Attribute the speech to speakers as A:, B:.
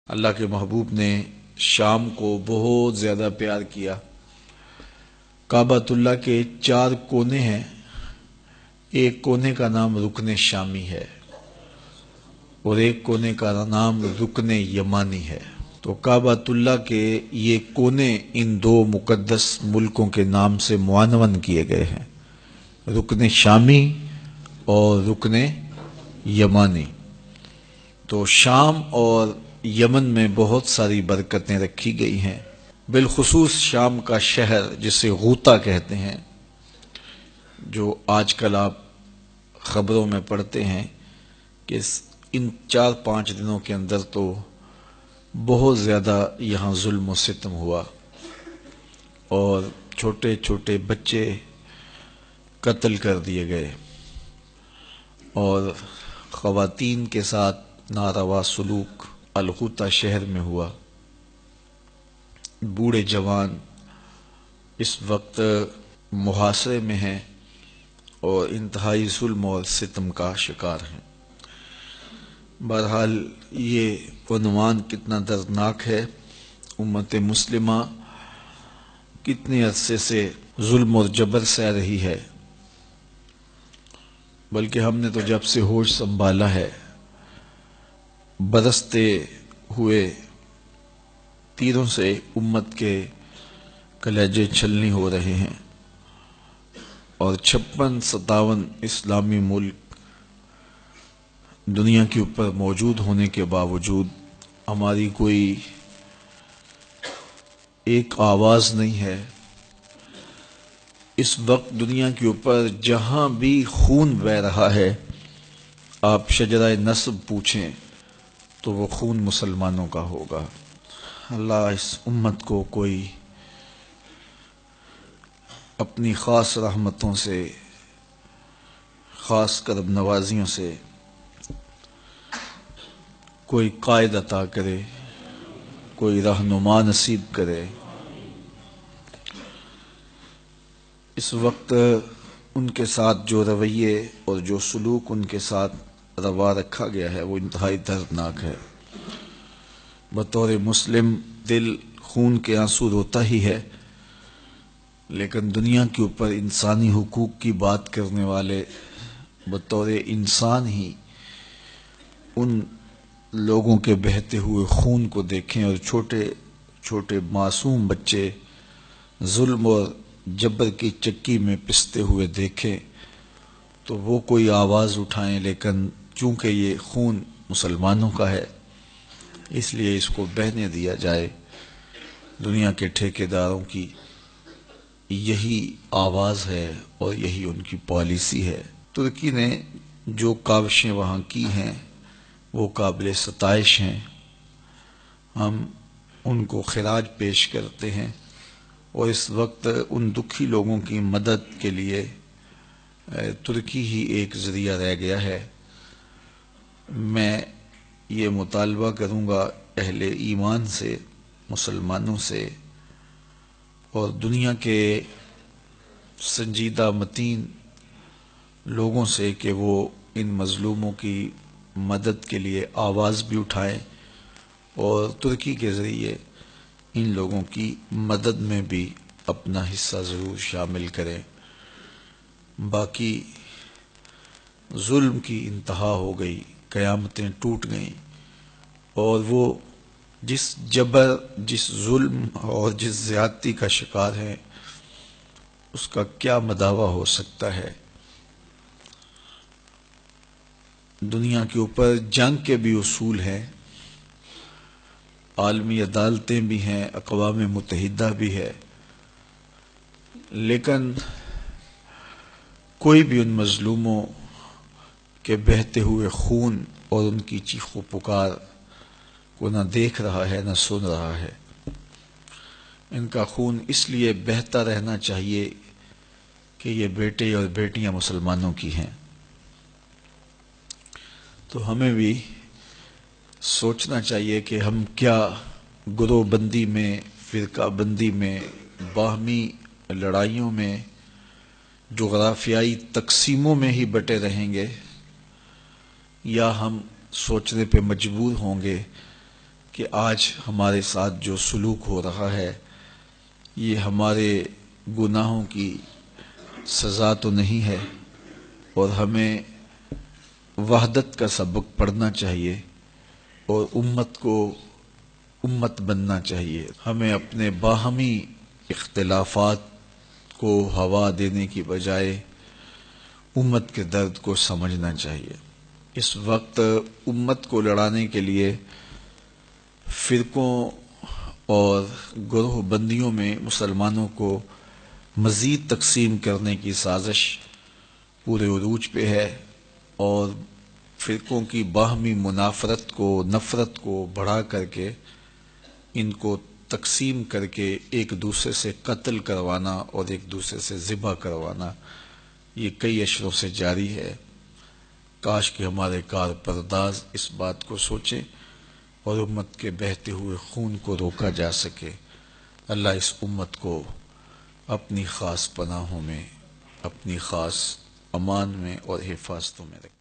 A: اللہ کے محبوب نے شام کو بہت زیادہ پیار کیا۔ کعبۃ اللہ کے 4 کونے ہیں، ایک کونے کا نام رکن شامی ہے اور ایک کونے کا نام رکن یمانی ہے۔ تو کعبۃ اللہ کے یہ کونے ان 2 مقدس ملکوں کے نام سے معنون کیے گئے ہیں، رکن شامی اور رکن یمانی۔ تو شام اور یمن میں بہت ساری برکتیں رکھی گئی ہیں، بالخصوص شام کا شہر جسے غوطہ کہتے ہیں، جو آج کل آپ خبروں میں پڑھتے ہیں کہ ان 4-5 دنوں کے اندر تو بہت زیادہ یہاں ظلم و ستم ہوا اور چھوٹے چھوٹے بچے قتل کر دیے گئے اور خواتین کے ساتھ ناروا سلوک الغوطہ شہر میں ہوا۔ بوڑھے جوان اس وقت محاصرے میں ہیں اور انتہائی ظلم اور ستم کا شکار ہیں۔ بہرحال یہ عنوان کتنا دردناک ہے، امت مسلمہ کتنے عرصے سے ظلم اور جبر سہ رہی ہے، بلکہ ہم نے تو جب سے ہوش سنبھالا ہے برستے ہوئے تیروں سے امت کے کلیجے چھلنی ہو رہے ہیں، اور 56-57 اسلامی ملک دنیا کے اوپر موجود ہونے کے باوجود ہماری کوئی ایک آواز نہیں ہے۔ اس وقت دنیا کے اوپر جہاں بھی خون بہہ رہا ہے، آپ شجرہ نسب پوچھیں تو وہ خون مسلمانوں کا ہوگا۔ اللہ اس امت کو کوئی اپنی خاص رحمتوں سے، خاص کرم نوازیوں سے کوئی قائد عطا کرے، کوئی رہنما نصیب کرے۔ اس وقت ان کے ساتھ جو رویے اور جو سلوک ان کے ساتھ روا رکھا گیا ہے وہ انتہائی دردناک ہے۔ بطور مسلم دل خون کے آنسو روتا ہی ہے، لیکن دنیا کے اوپر انسانی حقوق کی بات کرنے والے بطور انسان ہی ان لوگوں کے بہتے ہوئے خون کو دیکھیں اور چھوٹے چھوٹے معصوم بچے ظلم اور جبر کی چکی میں پستے ہوئے دیکھیں تو وہ کوئی آواز اٹھائیں، لیکن چونکہ یہ خون مسلمانوں کا ہے اس لیے اس کو بہنے دیا جائے۔ دنیا کے ٹھیکیداروں کی یہی آواز ہے اور یہی ان کی پالیسی ہے۔ ترکی نے جو کاوشیں وہاں کی ہیں وہ قابل ستائش ہیں، ہم ان کو خراج پیش کرتے ہیں، اور اس وقت ان دکھی لوگوں کی مدد کے لیے ترکی ہی ایک ذریعہ رہ گیا ہے۔ میں یہ مطالبہ کروں گا اہل ایمان سے، مسلمانوں سے اور دنیا کے سنجیدہ متین لوگوں سے کہ وہ ان مظلوموں کی مدد کے لیے آواز بھی اٹھائیں اور ترکی کے ذریعے ان لوگوں کی مدد میں بھی اپنا حصہ ضرور شامل کریں۔ باقی ظلم کی انتہا ہو گئی، قیامتیں ٹوٹ گئیں، اور وہ جس جبر، جس ظلم اور جس زیادتی کا شکار ہے اس کا کیا مداوع ہو سکتا ہے۔ دنیا کے اوپر جنگ کے بھی اصول ہیں، عالمی عدالتیں بھی ہیں، اقوام متحدہ بھی ہے، لیکن کوئی بھی ان مظلوموں کے بہتے ہوئے خون اور ان کی چیخ و پکار کو نہ دیکھ رہا ہے نہ سن رہا ہے۔ ان کا خون اس لیے بہتا رہنا چاہیے کہ یہ بیٹے اور بیٹیاں مسلمانوں کی ہیں۔ تو ہمیں بھی سوچنا چاہیے کہ ہم کیا گروہ بندی میں، فرقہ بندی میں، باہمی لڑائیوں میں، جغرافیائی تقسیموں میں ہی بٹے رہیں گے، یا ہم سوچنے پہ مجبور ہوں گے کہ آج ہمارے ساتھ جو سلوک ہو رہا ہے یہ ہمارے گناہوں کی سزا تو نہیں ہے، اور ہمیں وحدت کا سبق پڑھنا چاہیے اور امت بننا چاہیے۔ ہمیں اپنے باہمی اختلافات کو ہوا دینے کی بجائے امت کے درد کو سمجھنا چاہیے۔ اس وقت امت کو لڑانے کے لیے فرقوں اور گروہ بندیوں میں مسلمانوں کو مزید تقسیم کرنے کی سازش پورے عروج پہ ہے، اور فرقوں کی باہمی نفرت کو بڑھا کر کے ان کو تقسیم کر کے ایک دوسرے سے قتل کروانا اور ایک دوسرے سے ذبح کروانا یہ کئی اشروں سے جاری ہے۔ کاش کہ ہمارے کارپرداز اس بات کو سوچیں اور امت کے بہتے ہوئے خون کو روکا جا سکے۔ اللہ اس امت کو اپنی خاص پناہوں میں، اپنی خاص امان میں اور حفاظتوں میں رکھے۔